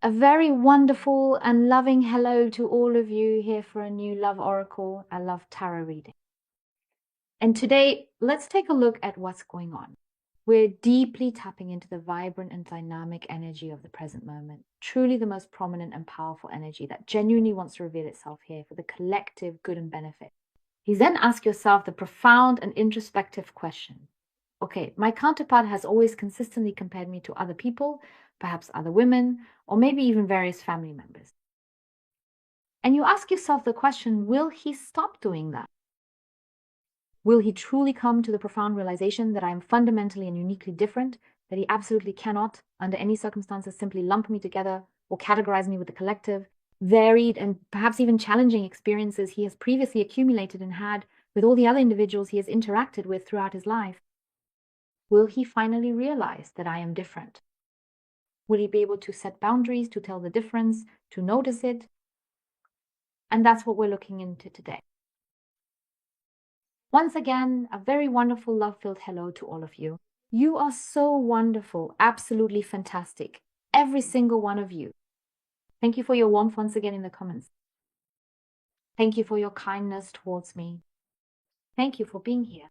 A very wonderful and loving hello to all of you here for a new Love Oracle, a Love Tarot reading. And today, let's take a look at what's going on. We're deeply tapping into the vibrant and dynamic energy of the present moment, truly the most prominent and powerful energy that genuinely wants to reveal itself here for the collective good and benefit. You then ask yourself the profound and introspective question. Okay, my counterpart has always consistently compared me to other people, perhaps other women, or maybe even various family members. And you ask yourself the question, will he stop doing that? Will he truly come to the profound realization that I am fundamentally and uniquely different, that he absolutely cannot, under any circumstances, simply lump me together or categorize me with the collective, varied and perhaps even challenging experiences he has previously accumulated and had with all the other individuals he has interacted with throughout his life? Will he finally realize that I am different? Will he be able to set boundaries, to tell the difference, to notice it? And that's what we're looking into today. Once again, a very wonderful, love-filled hello to all of you. You are so wonderful, absolutely fantastic, every single one of you. Thank you for your warmth once again in the comments. Thank you for your kindness towards me. Thank you for being here.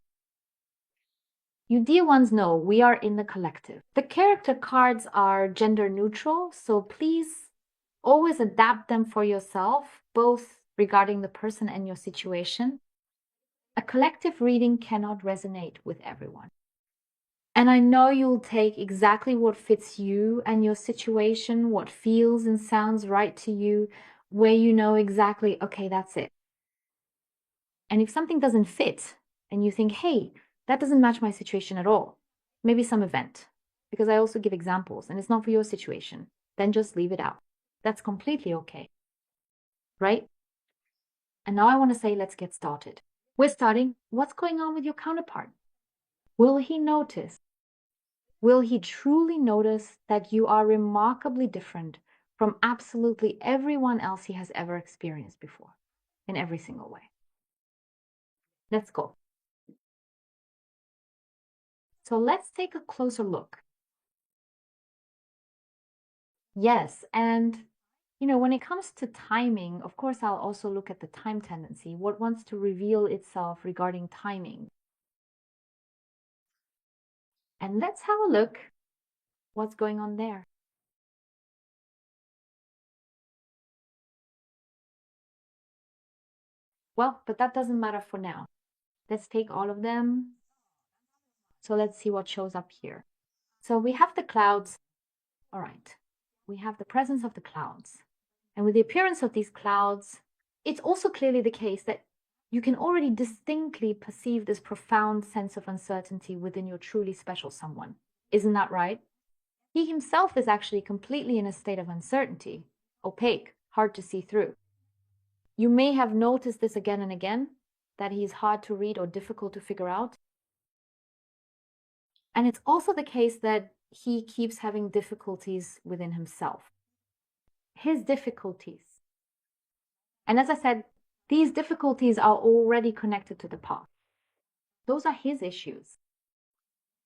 You dear ones know we are in the collective. The character cards are gender neutral, so please always adapt them for yourself, both regarding the person and your situation. A collective reading cannot resonate with everyone. And I know you'll take exactly what fits you and your situation, what feels and sounds right to you, where you know exactly, okay, that's it. And if something doesn't fit and you think, hey, that doesn't match my situation at all, maybe some event, because I also give examples and it's not for your situation, then just leave it out. That's completely okay, right? And now I want to say, let's get started. We're starting, what's going on with your counterpart? Will he notice? Will he truly notice that you are remarkably different from absolutely everyone else he has ever experienced before, in every single way? Let's go. So let's take a closer look. Yes, and when it comes to timing, of course, I'll also look at the time tendency, what wants to reveal itself regarding timing. And let's have a look what's going on there. Well, but that doesn't matter for now. Let's take all of them. So let's see what shows up here. So we have the clouds. All right. We have the presence of the clouds. And with the appearance of these clouds, it's also clearly the case that you can already distinctly perceive this profound sense of uncertainty within your truly special someone. Isn't that right? He himself is actually completely in a state of uncertainty, opaque, hard to see through. You may have noticed this again and again, that he's hard to read or difficult to figure out. And it's also the case that he keeps having difficulties within himself. His difficulties. And as I said, these difficulties are already connected to the past. Those are his issues.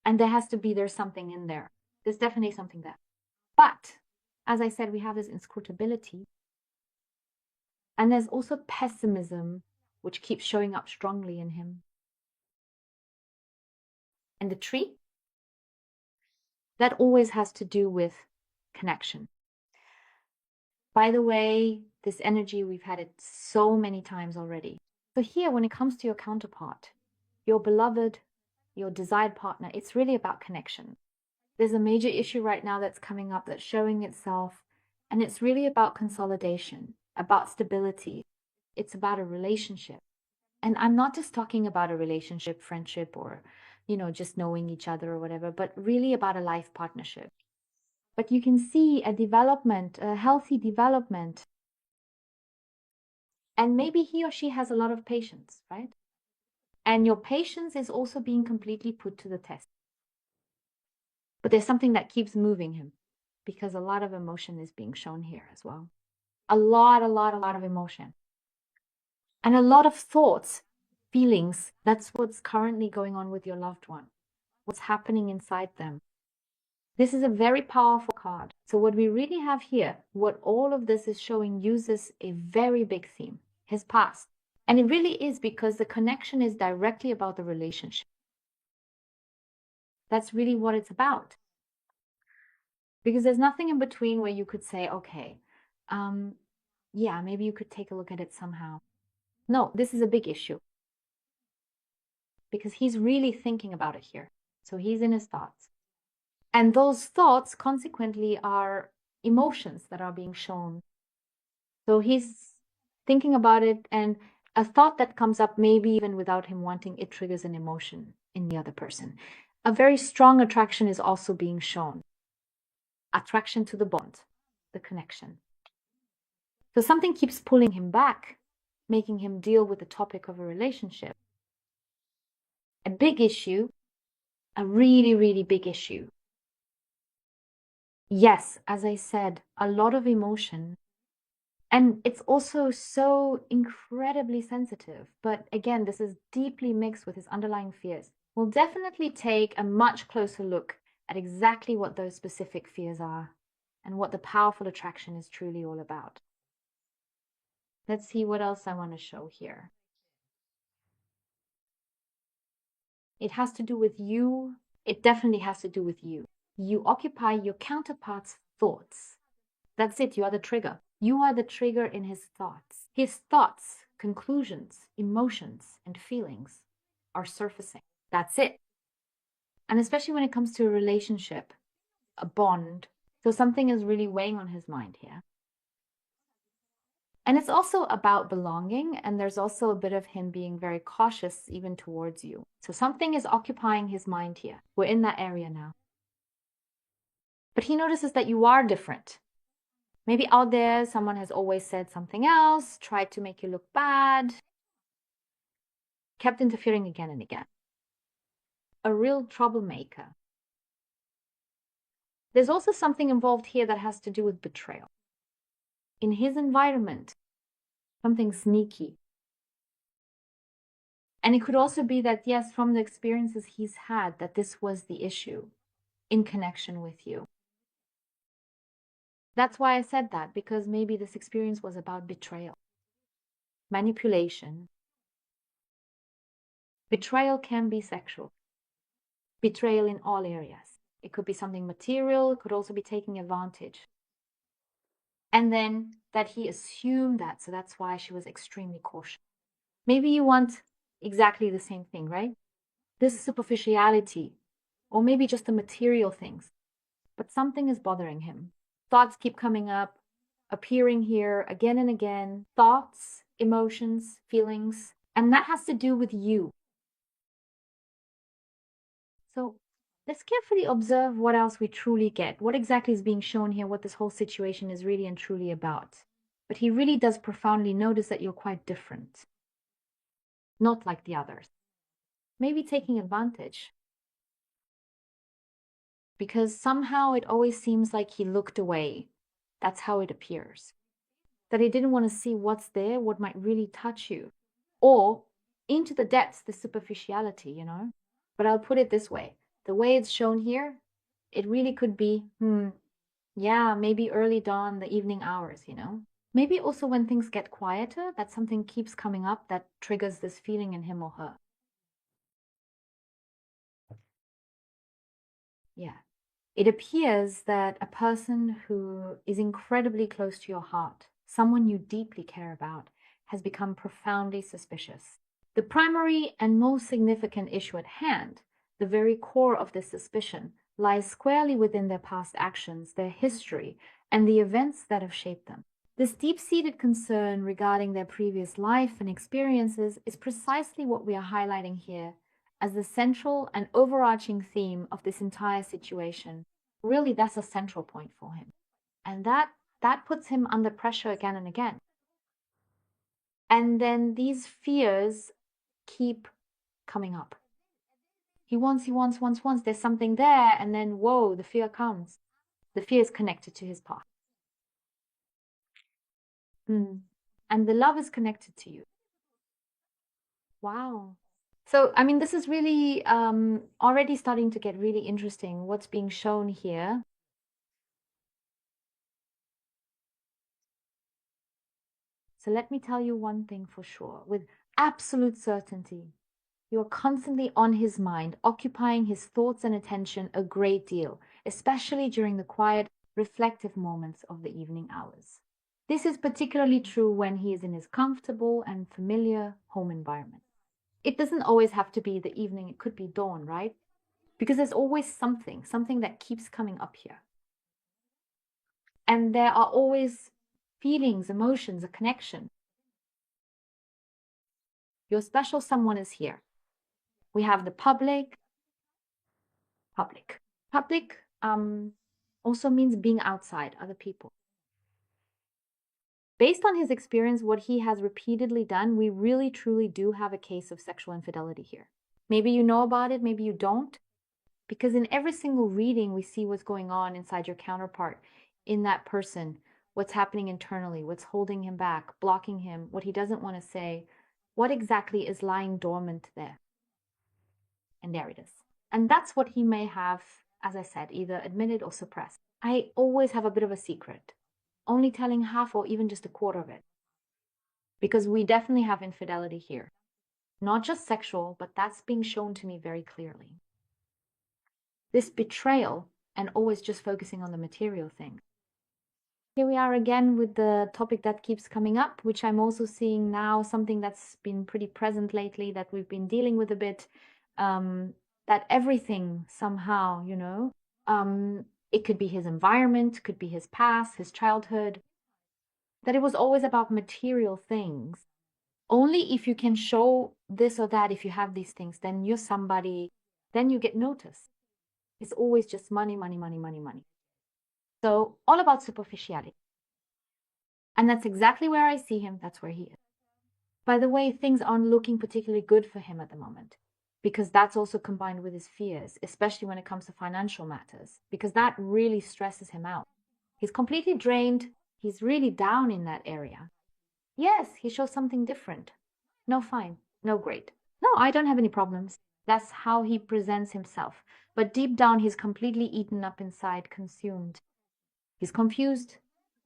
And there's something in there. There's definitely something there. But, as I said, we have this inscrutability. And there's also pessimism, which keeps showing up strongly in him. And the tree? That always has to do with connection. By the way, this energy, we've had it so many times already. So here, when it comes to your counterpart, your beloved, your desired partner, it's really about connection. There's a major issue right now that's coming up that's showing itself, and it's really about consolidation, about stability. It's about a relationship. And I'm not just talking about a relationship, friendship, or, just knowing each other or whatever, but really about a life partnership. But you can see a development, a healthy development. And maybe he or she has a lot of patience, right? And your patience is also being completely put to the test. But there's something that keeps moving him, because a lot of emotion is being shown here as well. A lot of emotion. And a lot of thoughts, feelings. That's what's currently going on with your loved one. What's happening inside them. This is a very powerful card. So what we really have here, what all of this is showing, uses a very big theme, his past. And it really is because the connection is directly about the relationship. That's really what it's about. Because there's nothing in between where you could say, okay, yeah, maybe you could take a look at it somehow. No, this is a big issue. Because he's really thinking about it here. So he's in his thoughts. And those thoughts consequently are emotions that are being shown. So he's thinking about it, and a thought that comes up, maybe even without him wanting, it triggers an emotion in the other person. A very strong attraction is also being shown. Attraction to the bond, the connection. So something keeps pulling him back, making him deal with the topic of a relationship. A big issue, a really, really big issue. Yes, as I said, a lot of emotion. And it's also so incredibly sensitive. But again, this is deeply mixed with his underlying fears. We'll definitely take a much closer look at exactly what those specific fears are and what the powerful attraction is truly all about. Let's see what else I want to show here. It has to do with you. It definitely has to do with you. You occupy your counterpart's thoughts. That's it. You are the trigger. You are the trigger in his thoughts. His thoughts, conclusions, emotions, and feelings are surfacing. That's it. And especially when it comes to a relationship, a bond. So something is really weighing on his mind here. And it's also about belonging. And there's also a bit of him being very cautious even towards you. So something is occupying his mind here. We're in that area now. But he notices that you are different. Maybe out there, someone has always said something else, tried to make you look bad, kept interfering again and again. A real troublemaker. There's also something involved here that has to do with betrayal. In his environment, something sneaky. And it could also be that, yes, from the experiences he's had, that this was the issue in connection with you. That's why I said that, because maybe this experience was about betrayal, manipulation. Betrayal can be sexual. Betrayal in all areas. It could be something material, it could also be taking advantage. And then that he assumed that, so that's why she was extremely cautious. Maybe you want exactly the same thing, right? This superficiality, or maybe just the material things. But something is bothering him. Thoughts keep coming up, appearing here again and again. Thoughts, emotions, feelings. And that has to do with you. So let's carefully observe what else we truly get. What exactly is being shown here, what this whole situation is really and truly about. But he really does profoundly notice that you're quite different. Not like the others. Maybe taking advantage. Because somehow it always seems like he looked away. That's how it appears. That he didn't want to see what's there, what might really touch you. Or into the depths, the superficiality, you know? But I'll put it this way. The way it's shown here, it really could be, yeah, maybe early dawn, the evening hours, you know? Maybe also when things get quieter, that something keeps coming up that triggers this feeling in him or her. Yeah. It appears that a person who is incredibly close to your heart, someone you deeply care about, has become profoundly suspicious. The primary and most significant issue at hand, the very core of this suspicion, lies squarely within their past actions, their history, and the events that have shaped them. This deep-seated concern regarding their previous life and experiences is precisely what we are highlighting here as the central and overarching theme of this entire situation. Really, that's a central point for him. And that puts him under pressure again and again. And then these fears keep coming up. He wants. There's something there, and then, whoa, the fear comes. The fear is connected to his past. And the love is connected to you. Wow. So, I mean, this is really already starting to get really interesting. What's being shown here. So let me tell you one thing for sure, with absolute certainty. You are constantly on his mind, occupying his thoughts and attention a great deal, especially during the quiet, reflective moments of the evening hours. This is particularly true when he is in his comfortable and familiar home environment. It doesn't always have to be the evening, it could be dawn, right? Because there's always something that keeps coming up here. And there are always feelings, emotions, a connection. Your special someone is here. We have the public. Public also means being outside other people. Based on his experience, what he has repeatedly done, we really truly do have a case of sexual infidelity here. Maybe you know about it, maybe you don't, because in every single reading, we see what's going on inside your counterpart, in that person, what's happening internally, what's holding him back, blocking him, what he doesn't want to say, what exactly is lying dormant there. And there it is. And that's what he may have, as I said, either admitted or suppressed. I always have a bit of a secret, only telling half or even just a quarter of it. Because we definitely have infidelity here. Not just sexual, but that's being shown to me very clearly. This betrayal and always just focusing on the material thing. Here we are again with the topic that keeps coming up, which I'm also seeing now, something that's been pretty present lately that we've been dealing with a bit, that everything somehow, it could be his environment, could be his past, his childhood, that it was always about material things. Only if you can show this or that, if you have these things, then you're somebody, then you get noticed. It's always just money, money, money, money, money. So all about superficiality. And that's exactly where I see him. That's where he is. By the way, things aren't looking particularly good for him at the moment, because that's also combined with his fears, especially when it comes to financial matters, because that really stresses him out. He's completely drained. He's really down in that area. Yes, he shows something different. No, fine. No, great. No, I don't have any problems. That's how he presents himself. But deep down, he's completely eaten up inside, consumed. He's confused,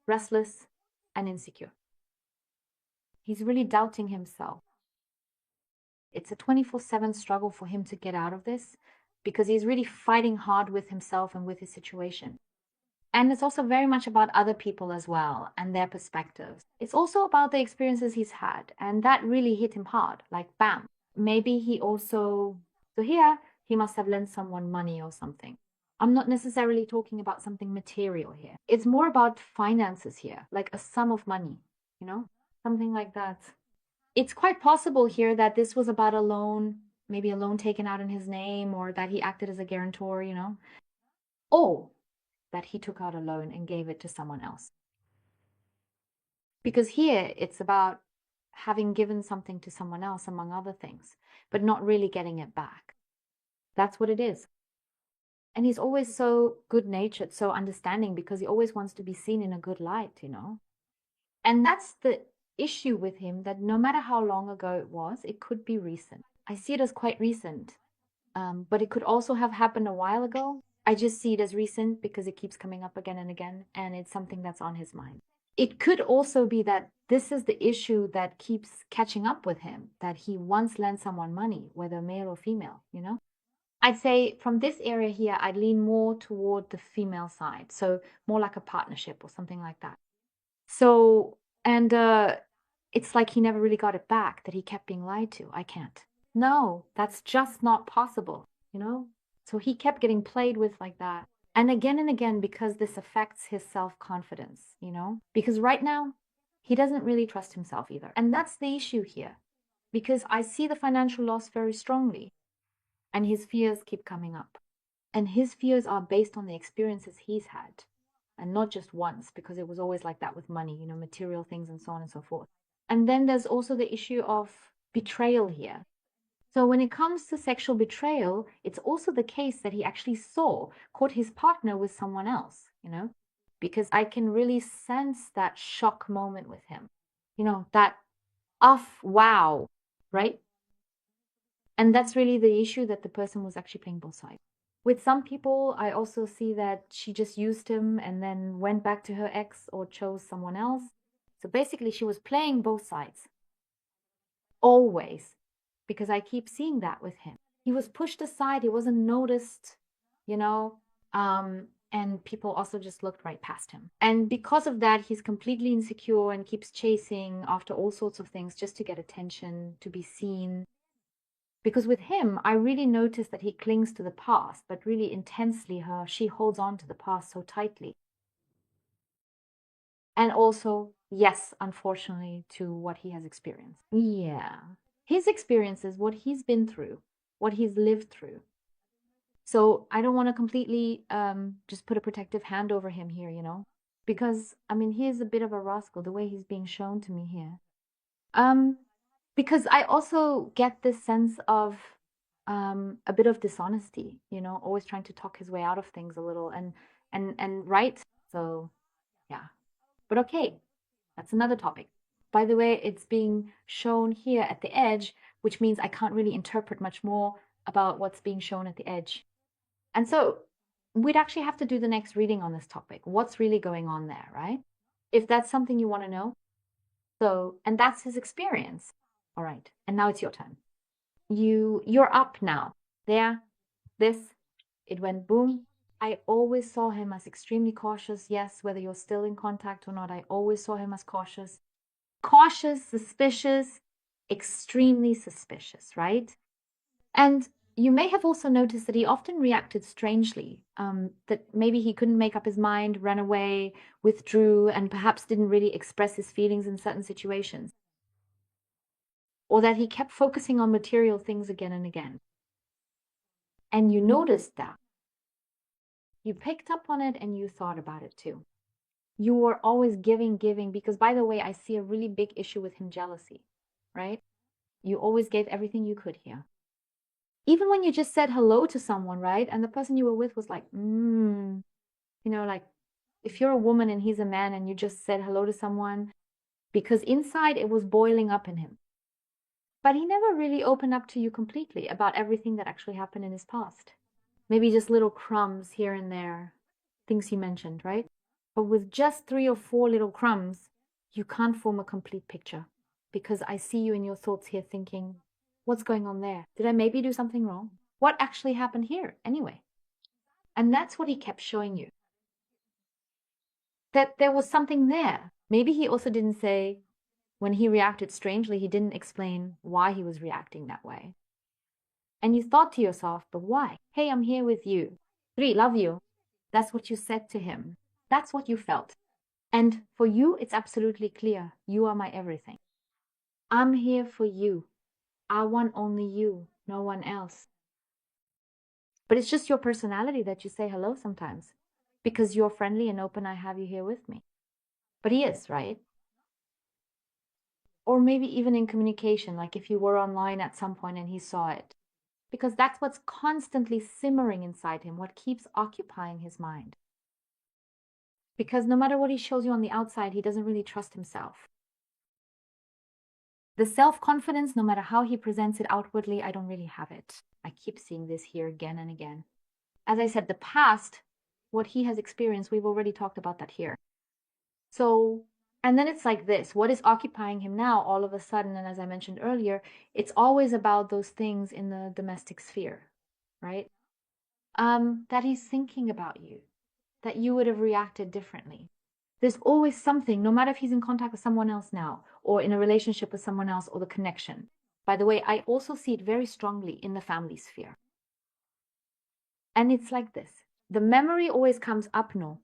restless, and insecure. He's really doubting himself. It's a 24/7 struggle for him to get out of this because he's really fighting hard with himself and with his situation. And it's also very much about other people as well and their perspectives. It's also about the experiences he's had, and that really hit him hard, like bam. Maybe he also, so here, he must have lent someone money or something. I'm not necessarily talking about something material here. It's more about finances here, like a sum of money, something like that. It's quite possible here that this was about a loan, maybe a loan taken out in his name, or that he acted as a guarantor, or that he took out a loan and gave it to someone else. Because here it's about having given something to someone else, among other things, but not really getting it back. That's what it is. And he's always so good-natured, so understanding, because he always wants to be seen in a good light, And that's the issue with him, that no matter how long ago it was, it could be recent. I see it as quite recent, but it could also have happened a while ago. I just see it as recent because it keeps coming up again and again, and it's something that's on his mind. It could also be that this is the issue that keeps catching up with him, that he once lent someone money, whether male or female, I'd say from this area here, I'd lean more toward the female side. So more like a partnership or something like that. So, and it's like he never really got it back, that he kept being lied to. I can't. No, that's just not possible. So he kept getting played with like that. And again, because this affects his self-confidence. Because right now, he doesn't really trust himself either. And that's the issue here. Because I see the financial loss very strongly. And his fears keep coming up. And his fears are based on the experiences he's had. And not just once, because it was always like that with money, material things and so on and so forth. And then there's also the issue of betrayal here. So when it comes to sexual betrayal, it's also the case that he actually caught his partner with someone else, because I can really sense that shock moment with him, that off, wow, right? And that's really the issue, that the person was actually playing both sides. With some people, I also see that she just used him and then went back to her ex or chose someone else. So basically, she was playing both sides. Always. Because I keep seeing that with him. He was pushed aside, he wasn't noticed, you know, and people also just looked right past him. And because of that, he's completely insecure and keeps chasing after all sorts of things just to get attention, to be seen. Because with him, I really notice that he clings to the past, but really intensely she holds on to the past so tightly. And also, yes, unfortunately, to what he has experienced. Yeah. His experiences, what he's been through, what he's lived through. So I don't want to completely just put a protective hand over him here, you know, because I mean, he is a bit of a rascal the way he's being shown to me here. Because I also get this sense of a bit of dishonesty, you know, always trying to talk his way out of things a little, and right. So yeah, but okay, that's another topic. By the way, it's being shown here at the edge, which means I can't really interpret much more about what's being shown at the edge. And so we'd actually have to do the next reading on this topic. What's really going on there, right? If that's something you want to know. So, and that's his experience. All right. And now it's your turn. You're up now. There, this, it went boom. I always saw him as extremely cautious. Yes, whether you're still in contact or not, I always saw him as cautious. Cautious, suspicious, extremely suspicious, right? And you may have also noticed that he often reacted strangely, that maybe he couldn't make up his mind, ran away, withdrew, and perhaps didn't really express his feelings in certain situations. Or that he kept focusing on material things again and again. And you noticed that. You picked up on it and you thought about it too. You were always giving, because by the way, I see a really big issue with him, jealousy, right? You always gave everything you could here. Even when you just said hello to someone, right? And the person you were with was like, you know, like if you're a woman and he's a man and you just said hello to someone, because inside it was boiling up in him. But he never really opened up to you completely about everything that actually happened in his past. Maybe just little crumbs here and there, things he mentioned, right? But with just 3 or 4 little crumbs, you can't form a complete picture, because I see you in your thoughts here thinking, what's going on there? Did I maybe do something wrong? What actually happened here anyway? And that's what he kept showing you. That there was something there. Maybe he also didn't say, when he reacted strangely, he didn't explain why he was reacting that way. And you thought to yourself, but why? Hey, I'm here with you. 3, love you. That's what you said to him. That's what you felt. And for you, it's absolutely clear. You are my everything. I'm here for you. I want only you, no one else. But it's just your personality that you say hello sometimes. Because you're friendly and open, I have you here with me. But he is, right? Or maybe even in communication, like if you were online at some point and he saw it. Because that's what's constantly simmering inside him, what keeps occupying his mind. Because no matter what he shows you on the outside, he doesn't really trust himself. The self-confidence, no matter how he presents it outwardly, I don't really have it. I keep seeing this here again and again. As I said, the past, what he has experienced, we've already talked about that here. So, and then it's like this, what is occupying him now all of a sudden? And as I mentioned earlier, it's always about those things in the domestic sphere, right? That he's thinking about you, that you would have reacted differently. There's always something, no matter if he's in contact with someone else now, or in a relationship with someone else, or the connection. By the way, I also see it very strongly in the family sphere. And it's like this. The memory always comes up, no,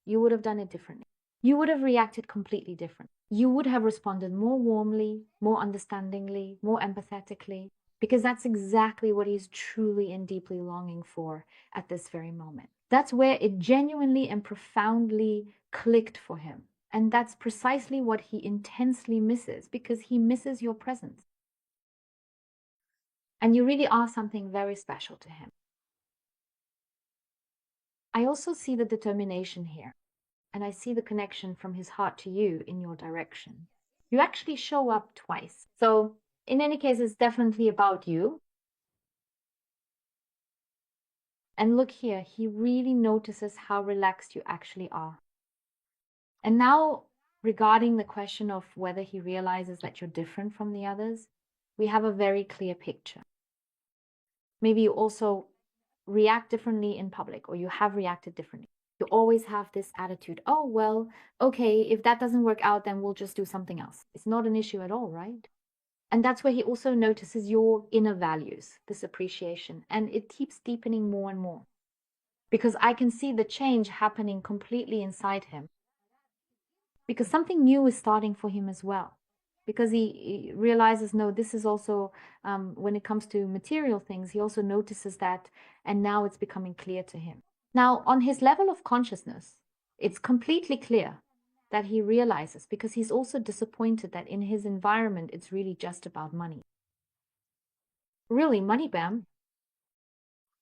you would have done it differently. You would have reacted completely different. You would have responded more warmly, more understandingly, more empathetically, because that's exactly what he's truly and deeply longing for at this very moment. That's where it genuinely and profoundly clicked for him. And that's precisely what he intensely misses, because he misses your presence. And you really are something very special to him. I also see the determination here, and I see the connection from his heart to you in your direction. You actually show up twice. So in any case, it's definitely about you. And look here, he really notices how relaxed you actually are. And now, regarding the question of whether he realizes that you're different from the others, we have a very clear picture. Maybe you also react differently in public, or you have reacted differently. You always have this attitude, oh, well, okay, if that doesn't work out, then we'll just do something else. It's not an issue at all, right? And that's where he also notices your inner values, this appreciation, and it keeps deepening more and more. Because I can see the change happening completely inside him. Because something new is starting for him as well. Because he realizes, no, this is also, when it comes to material things, he also notices that, and now it's becoming clear to him. Now, on his level of consciousness, it's completely clear that he realizes, because he's also disappointed that in his environment, it's really just about money. Really, money, Bam.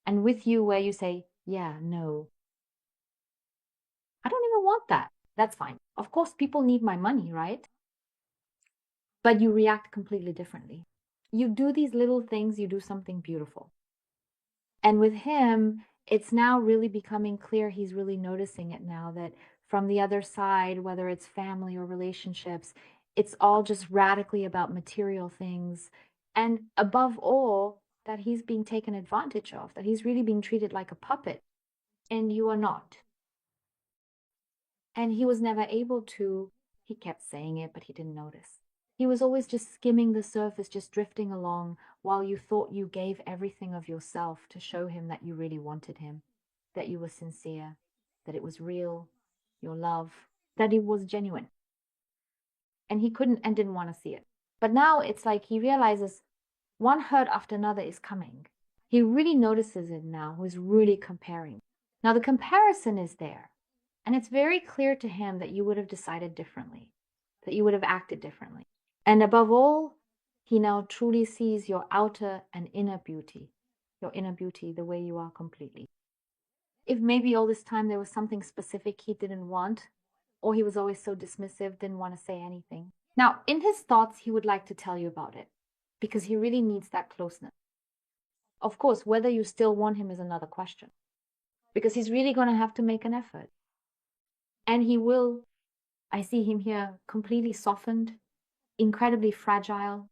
And with you, where you say, yeah, no, I don't even want that. That's fine. Of course, people need my money, right? But you react completely differently. You do these little things, you do something beautiful. And with him, it's now really becoming clear, he's really noticing it now, that from the other side, whether it's family or relationships, it's all just radically about material things. And above all, that he's being taken advantage of, that he's really being treated like a puppet, and you are not. And he was never able to, he kept saying it, but he didn't notice. He was always just skimming the surface, just drifting along, while you thought you gave everything of yourself to show him that you really wanted him, that you were sincere, that it was real, your love, that it was genuine. And he couldn't and didn't want to see it. But now it's like he realizes one hurt after another is coming. He really notices it now, he's really comparing. Now the comparison is there. And it's very clear to him that you would have decided differently, that you would have acted differently. And above all, he now truly sees your outer and inner beauty, the way you are completely. If maybe all this time there was something specific he didn't want, or he was always so dismissive, didn't want to say anything. Now, in his thoughts, he would like to tell you about it, because he really needs that closeness. Of course, whether you still want him is another question, because he's really going to have to make an effort. And he will. I see him here completely softened, incredibly fragile.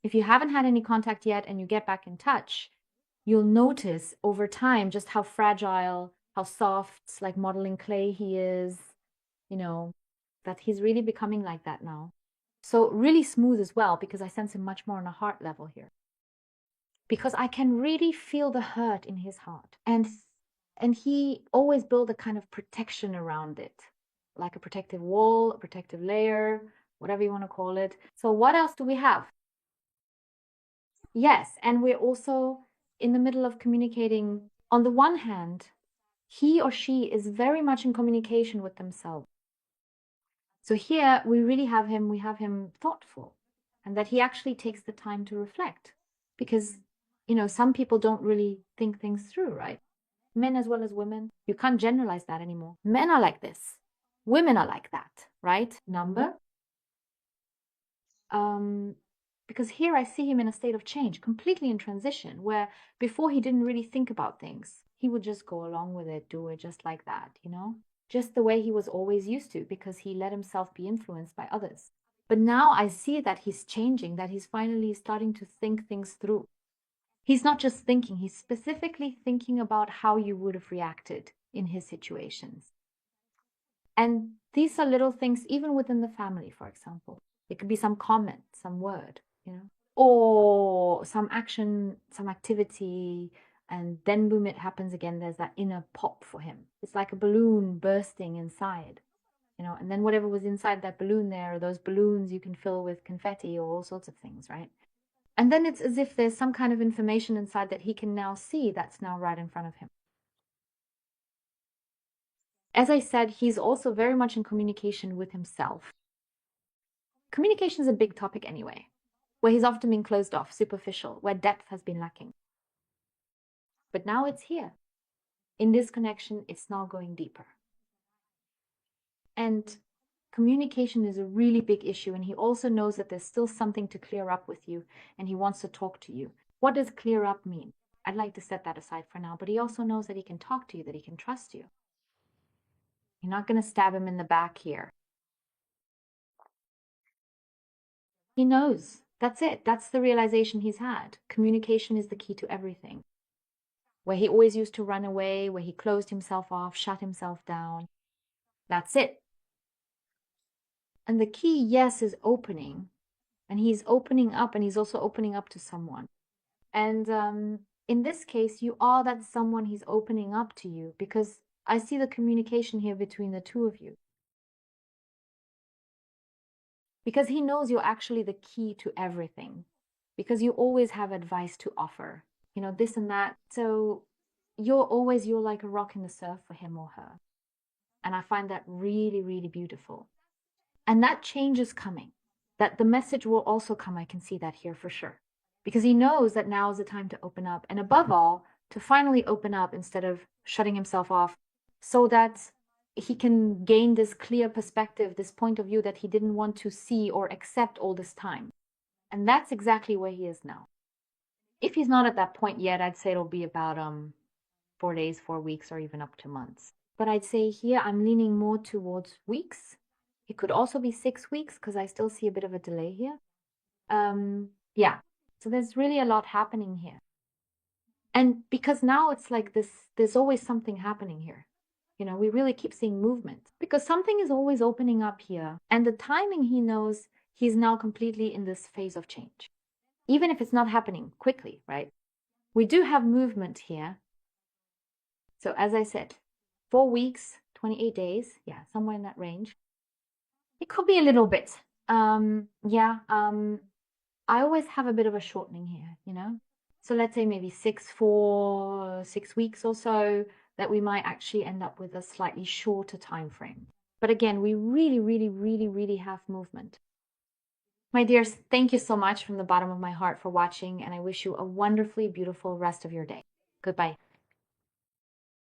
If you haven't had any contact yet and you get back in touch, you'll notice over time just how fragile, how soft, like modeling clay he is, that he's really becoming like that now. So really smooth as well, because I sense him much more on a heart level here. Because I can really feel the hurt in his heart. And he always built a kind of protection around it, like a protective wall, a protective layer, whatever you want to call it. So what else do we have? Yes, and we're also in the middle of communicating. On the one hand, he or she is very much in communication with themselves. So here we have him thoughtful, and that he actually takes the time to reflect. Because, some people don't really think things through, right? Men as well as women. You can't generalize that anymore. Men are like this. Women are like that, right? Number. Because here I see him in a state of change, completely in transition, where before he didn't really think about things. He would just go along with it, do it just like that, just the way he was always used to, because he let himself be influenced by others. But now I see that he's changing, that he's finally starting to think things through. He's not just thinking, he's specifically thinking about how you would have reacted in his situations. And these are little things, even within the family, for example. It could be some comment, some word, or some action, some activity, and then boom, it happens again. There's that inner pop for him. It's like a balloon bursting inside, and then whatever was inside that balloon there, those balloons you can fill with confetti or all sorts of things, right? And then it's as if there's some kind of information inside that he can now see that's now right in front of him. As I said, he's also very much in communication with himself. Communication is a big topic anyway, where he's often been closed off, superficial, where depth has been lacking. But now it's here. In this connection, it's now going deeper. And communication is a really big issue, and he also knows that there's still something to clear up with you, and he wants to talk to you. What does clear up mean? I'd like to set that aside for now. But he also knows that he can talk to you, that he can trust you. You're not going to stab him in the back here. He knows. That's it. That's the realization he's had. Communication is the key to everything. Where he always used to run away, where he closed himself off, shut himself down. That's it. And the key, yes, is opening. And he's opening up, and he's also opening up to someone. And in this case, you are that someone he's opening up to you, because I see the communication here between the two of you. Because he knows you're actually the key to everything. Because you always have advice to offer, you know, this and that. So you're like a rock in the surf for him or her. And I find that really, really beautiful. And that change is coming. That the message will also come. I can see that here for sure. Because he knows that now is the time to open up. And above all, to finally open up instead of shutting himself off, so that he can gain this clear perspective, this point of view that he didn't want to see or accept all this time. And that's exactly where he is now. If he's not at that point yet, I'd say it'll be about 4 days, 4 weeks, or even up to months. But I'd say here I'm leaning more towards weeks. It could also be 6 weeks because I still see a bit of a delay here. Yeah, so there's really a lot happening here. And because now it's like this, there's always something happening here. You know, we really keep seeing movement because something is always opening up here. And the timing, he knows he's now completely in this phase of change. Even if it's not happening quickly, right? We do have movement here. So as I said, 4 weeks, 28 days, yeah, somewhere in that range. It could be a little bit. I always have a bit of a shortening here, you know? So let's say maybe 6 weeks or so, that we might actually end up with a slightly shorter time frame. But again, we really, really, really, really have movement. My dears, thank you so much from the bottom of my heart for watching, and I wish you a wonderfully beautiful rest of your day. Goodbye.